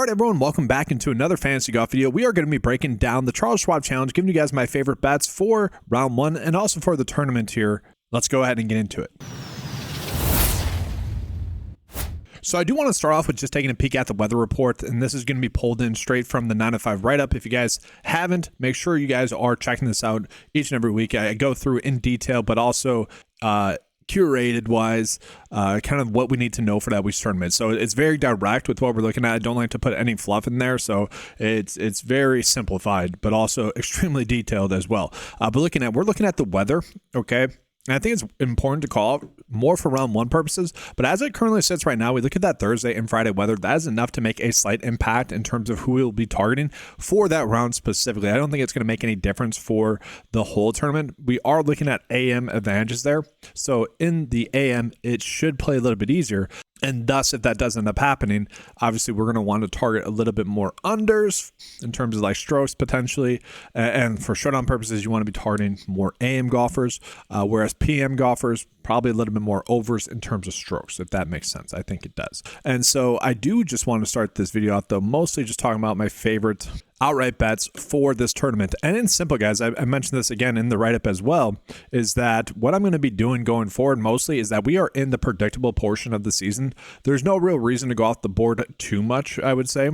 All right, everyone, welcome back into another Fantasy Golf video. We are going to be breaking down the Charles Schwab Challenge, giving you guys my favorite bets for round one and also for the tournament here. Let's go ahead and get into it. So I do want to start off with just taking a peek at the weather report, and this is going to be pulled in straight from the 9 to 5 write-up. If you guys haven't, make sure you guys are checking this out each and every week. I go through in detail, but also curated wise, kind of what we need to know for that week's tournament. So it's very direct with what we're looking at. I don't like to put any fluff in there, so it's very simplified, but also extremely detailed as well. But we're looking at the weather, okay? And I think it's important to call out more for round one purposes, but as it currently sits right now, we look at that Thursday and Friday weather. That is enough to make a slight impact in terms of who we'll be targeting for that round specifically. I don't think it's going to make any difference for the whole tournament. We are looking at AM advantages there. So in the AM, it should play a little bit easier. And thus, if that does end up happening, obviously we're going to want to target a little bit more unders in terms of like strokes potentially. And for showdown purposes, you want to be targeting more AM golfers, whereas PM golfers, probably a little bit more overs in terms of strokes, if that makes sense. I think it does. And so I do just want to start this video out though, mostly just talking about my favorite outright bets for this tournament. And in simple, guys, I mentioned this again in the write-up as well, is that what I'm going to be doing going forward mostly is that we are in the predictable portion of the season. There's no real reason to go off the board too much, I would say.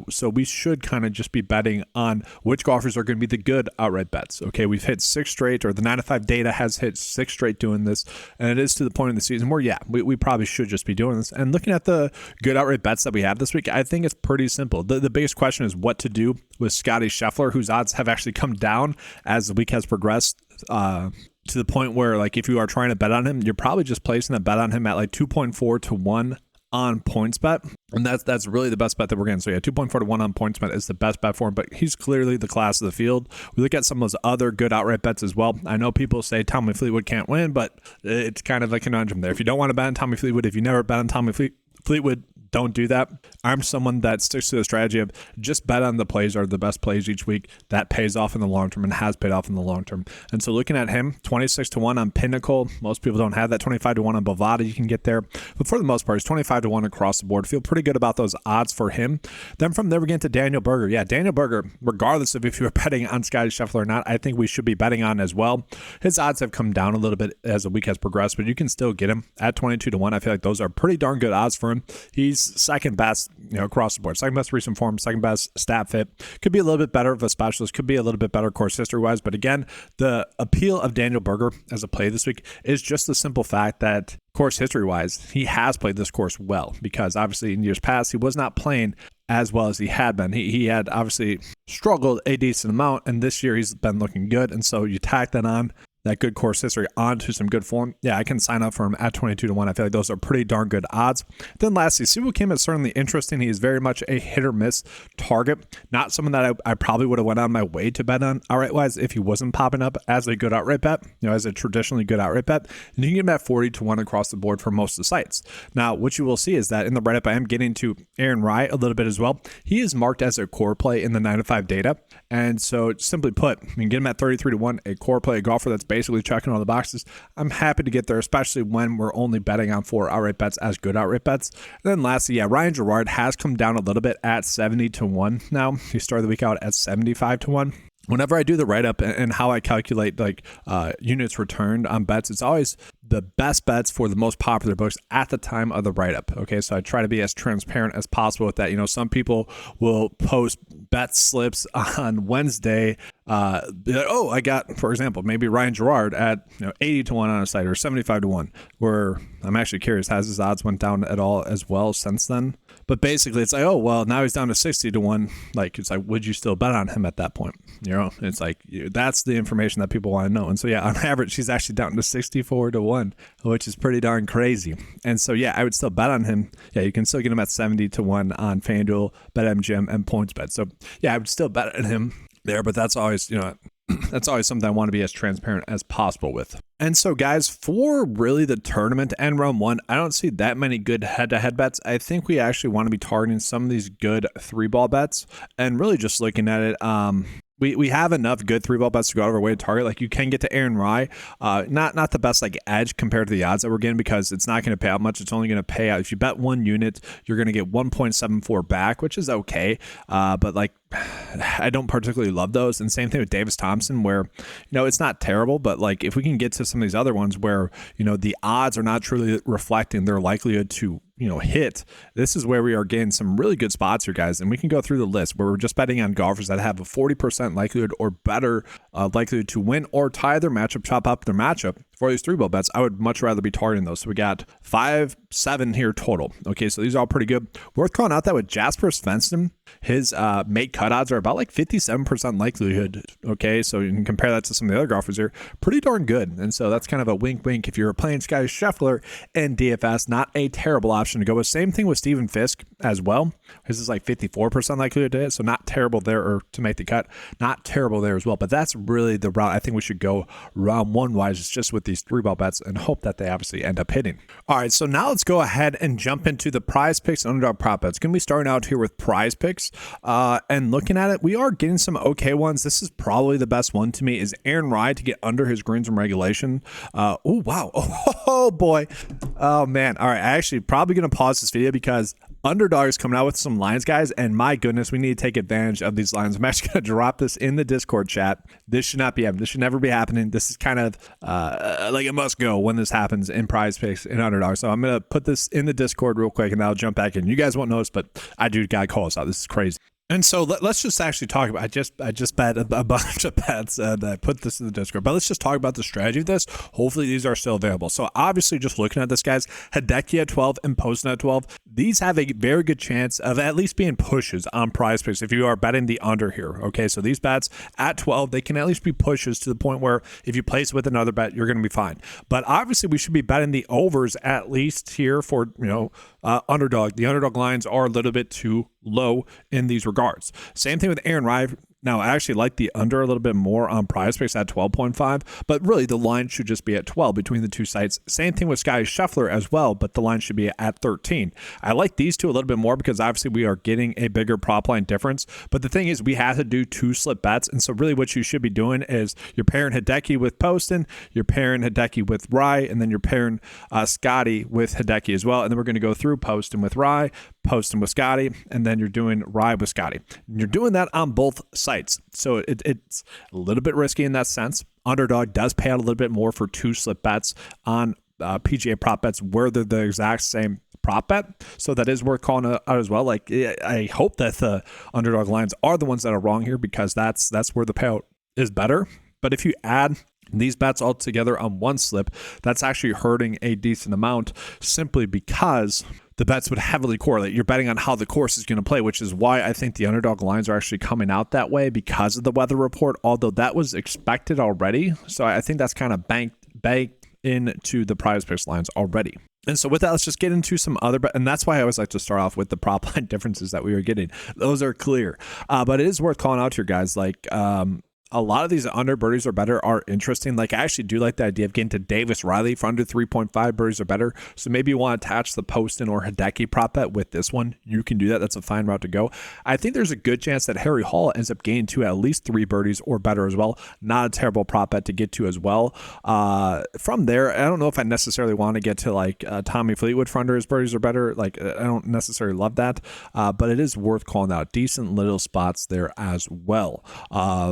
So we should kind of just be betting on which golfers are going to be the good outright bets. Okay, we've hit 6 straight, or the 9 to 5 data has hit 6 straight doing this, and it is to the point in the season where, yeah, we probably should just be doing this. And looking at the good outright bets that we have this week, I think it's pretty simple. The biggest question is what to do with Scotty Scheffler, whose odds have actually come down as the week has progressed. To the point where, like, if you are trying to bet on him, you're probably just placing a bet on him at like 2.4 to 1 on PointsBet, and that's really the best bet that we're getting. So yeah, 2.4 to 1 on PointsBet is the best bet for him, but he's clearly the class of the field. We look at some of those other good outright bets as well. I know people say Tommy Fleetwood can't win, but it's kind of a conundrum there. If you don't want to bet on Tommy Fleetwood, if you never bet on Tommy Fleetwood, don't do that. I'm someone that sticks to the strategy of just bet on the plays are the best plays each week. That pays off in the long term and has paid off in the long term. And so looking at him, 26 to 1 on Pinnacle. Most people don't have that. 25 to 1 on Bovada. You can get there. But for the most part, it's 25 to 1 across the board. Feel pretty good about those odds for him. Then from there, we get to Daniel Berger. Yeah, Daniel Berger, regardless of if you were betting on Scotty Scheffler or not, I think we should be betting on as well. His odds have come down a little bit as the week has progressed, but you can still get him at 22 to 1. I feel like those are pretty darn good odds for him. He's second best, across the board. Second best recent form, second best stat fit. Could be a little bit better of a specialist, could be a little bit better course history wise. But again, the appeal of Daniel Berger as a play this week is just the simple fact that course history wise, he has played this course well, because obviously in years past, he was not playing as well as he had been. He had obviously struggled a decent amount, and this year he's been looking good. And so you tack that on, that good course history onto some good form. Yeah, I can sign up for him at 22 to 1. I feel like those are pretty darn good odds. Then lastly, Siwoo Kim is certainly interesting. He is very much a hit or miss target. Not someone that I probably would have went on my way to bet on outright wise if he wasn't popping up as a good outright bet, as a traditionally good outright bet. And you can get him at 40 to 1 across the board for most of the sites. Now, what you will see is that in the write-up, I am getting to Aaron Rai a little bit as well. He is marked as a core play in the 9 to 5 data. And so simply put, you can get him at 33 to 1, a core play, a golfer that's basically checking all the boxes. I'm happy to get there, especially when we're only betting on 4 outright bets as good outright bets. And then lastly, yeah, Ryan Gerard has come down a little bit at 70 to 1 now. He started the week out at 75 to 1. Whenever I do the write-up and how I calculate like units returned on bets, it's always the best bets for the most popular books at the time of the write-up. Okay, so I try to be as transparent as possible with that. Some people will post bet slips on Wednesday. Be like, oh, I got, for example, maybe Ryan Gerard at 80 to 1 on a site, or 75 to 1, where I'm actually curious, has his odds went down at all as well since then? But basically it's like, oh, well, now he's down to 60 to 1. Like, it's like, would you still bet on him at that point? It's like, that's the information that people want to know. And so, yeah, on average, he's actually down to 64 to 1, which is pretty darn crazy. And so, yeah, I would still bet on him. Yeah, you can still get him at 70 to 1 on FanDuel, BetMGM, and PointsBet. So, yeah, I would still bet on him there, but that's always, that's always something I want to be as transparent as possible with. And so, guys, for really the tournament and round one, I don't see that many good head-to-head bets. I think we actually want to be targeting some of these good 3-ball bets and really just looking at it. we have enough good 3-ball bets to go out of our way to target. Like you can get to Aaron Rye, not the best like edge compared to the odds that we're getting because it's not going to pay out much. It's only going to pay out if you bet 1 unit, you're going to get 1.74 back, which is okay. But like I don't particularly love those. And same thing with Davis Thompson, where it's not terrible, but like if we can get to some of these other ones where the odds are not truly reflecting their likelihood to hit, this is where we are getting some really good spots here, guys. And we can go through the list where we're just betting on golfers that have a 40% likelihood or better likelihood to win or tie their matchup, chop up their matchup. For these 3-ball bets, I would much rather be targeting those. So we got 5-7 here total. Okay, so these are all pretty good. Worth calling out that with Jasper Svensson, his make cut odds are about like 57% likelihood. Okay, so you can compare that to some of the other golfers here. Pretty darn good. And so that's kind of a wink wink if you're playing Sky Scheffler and DFS. Not a terrible option to go with. Same thing with Steven Fisk as well. His is like 54% likelihood to hit, so not terrible there, or to make the cut. Not terrible there as well. But that's really the route I think we should go round one wise. It's just with these 3-ball bets and hope that they obviously end up hitting. All right, so now let's go ahead and jump into the prize picks and underdog prop bets. Going to be starting out here with prize picks and looking at it. We are getting some okay ones. This is probably the best one to me is Aaron Rye to get under his greens in regulation. Oh, wow. Oh, boy. Oh, man. All right, I actually probably going to pause this video because Underdog is coming out with some lines, guys, and my goodness, we need to take advantage of these lines. I'm actually going to drop this in the Discord chat. This should not be happening. This should never be happening. This is kind of like a must go when this happens in prize picks in Underdog. So I'm going to put this in the Discord real quick, and then I'll jump back in. You guys won't notice, but I do got to call us out. This is crazy. And so let's just actually talk about, I just bet a bunch of bets and I put this in the Discord, but let's just talk about the strategy of this. Hopefully these are still available. So obviously just looking at this, guys, Hideki at 12 and Poston at 12, these have a very good chance of at least being pushes on prize picks if you are betting the under here. Okay, so these bets at 12, they can at least be pushes to the point where if you place with another bet, you're going to be fine. But obviously we should be betting the overs at least here for, Underdog. The Underdog lines are a little bit too low in these regards. Same thing with Aaron Rye. Now, I actually like the under a little bit more on prize picks at 12.5, but really the line should just be at 12 between the two sites. Same thing with Sky Scheffler as well, but the line should be at 13. I like these two a little bit more because obviously we are getting a bigger prop line difference, but the thing is we have to do 2 slip bets, and so really what you should be doing is you're pairing Hideki with Poston, you're pairing Hideki with Rye, and then you're pairing Scotty with Hideki as well, and then we're going to go through Poston with Rye, Poston with Scotty, and then you're doing Rye with Scotty. And you're doing that on both sites. So it's a little bit risky in that sense. Underdog does pay out a little bit more for 2 slip bets on PGA prop bets where they're the exact same prop bet. So that is worth calling out as well. Like I hope that the Underdog lines are the ones that are wrong here because that's where the payout is better. But if you add these bets all together on one slip, that's actually hurting a decent amount simply because the bets would heavily correlate. You're betting on how the course is going to play, which is why I think the Underdog lines are actually coming out that way because of the weather report, although that was expected already. So I think that's kind of banked into the prize picks lines already. And so with that, let's just get into some other, and that's why I always like to start off with the prop line differences that we are getting. Those are clear, but it is worth calling out here, guys. Like, a lot of these under birdies or better are interesting. Like I actually do like the idea of getting to Davis Riley for under 3.5 birdies or better. So maybe you want to attach the Poston or Hideki prop bet with this one. You can do that. That's a fine route to go. I think there's a good chance that Harry Hall ends up getting to at least 3 birdies or better as well. Not a terrible prop bet to get to as well. From there, I don't know if I necessarily want to get to like Tommy Fleetwood for under his birdies or better. Like I don't necessarily love that, but it is worth calling out. Decent little spots there as well.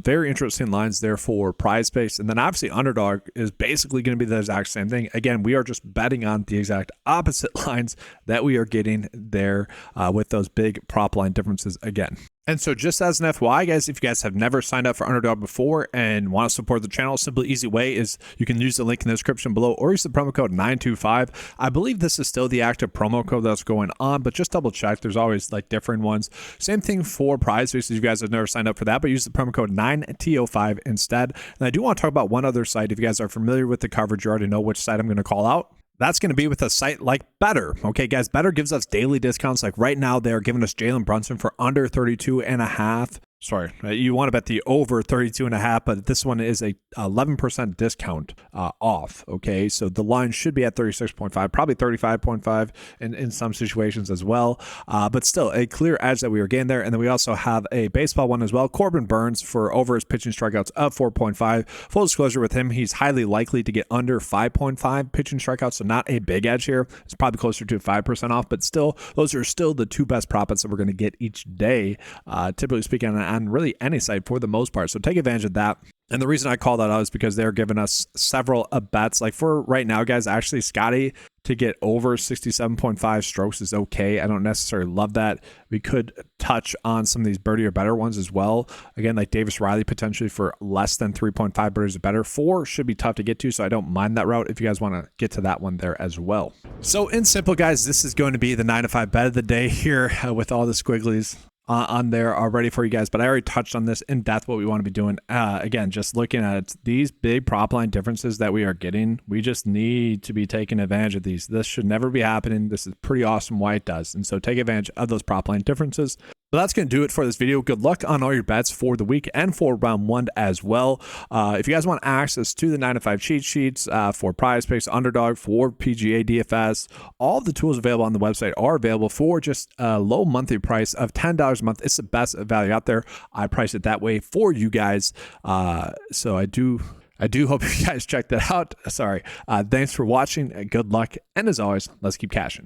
Very interesting lines there for prize picks. And then obviously Underdog is basically going to be the exact same thing. Again, we are just betting on the exact opposite lines that we are getting there with those big prop line differences again. And so just as an FYI, guys, if you guys have never signed up for Underdog before and want to support the channel, simple, easy way is you can use the link in the description below or use the promo code 925. I believe this is still the active promo code that's going on, but just double check. There's always like different ones. Same thing for prize picks. If you guys have never signed up for that, but use the promo code 9TO5 instead. And I do want to talk about one other site. If you guys are familiar with the coverage, you already know which site I'm going to call out. That's going to be with a site like betr. Okay, guys, betr gives us daily discounts. Like right now, they're giving us Jalen Brunson for under 32.5 Sorry, you want to bet the over 32.5, but this one is a 11% discount off. Okay, so the line should be at 36.5, probably 35.5 in some situations as well. But still, a clear edge that we are getting there. And then we also have a baseball one as well. Corbin Burns for over his pitching strikeouts of 4.5. Full disclosure with him, he's highly likely to get under 5.5 pitching strikeouts, so not a big edge here. It's probably closer to 5% off, but still, those are still the two best prop bets that we're going to get each day, typically speaking, on really any site for the most part. So take advantage of that. And the reason I call that out is because they're giving us several bets. Like for right now, guys, actually Scotty to get over 67.5 strokes is okay. I don't necessarily love that. We could touch on some of these birdie or better ones as well. Again, like Davis Riley potentially for less than 3.5 birdies or better. 4 should be tough to get to, so I don't mind that route if you guys want to get to that one there as well. So in simple, guys, this is going to be the 9 to 5 bet of the day here with all the squigglies on there already for you guys, but I already touched on this in depth, what we want to be doing. Again, just looking at these big prop line differences that we are getting, we just need to be taking advantage of these. This should never be happening. This is pretty awesome why it does. And so take advantage of those prop line differences. But that's going to do it for this video. Good luck on all your bets for the week and for round 1 as well. If you guys want access to the 9 to 5 cheat sheets for PrizePicks, Underdog, for PGA DFS, all of the tools available on the website are available for just a low monthly price of $10 a month. It's the best value out there. I price it that way for you guys. So I do hope you guys check that out. Sorry. Thanks for watching. Good luck. And as always, let's keep cashing.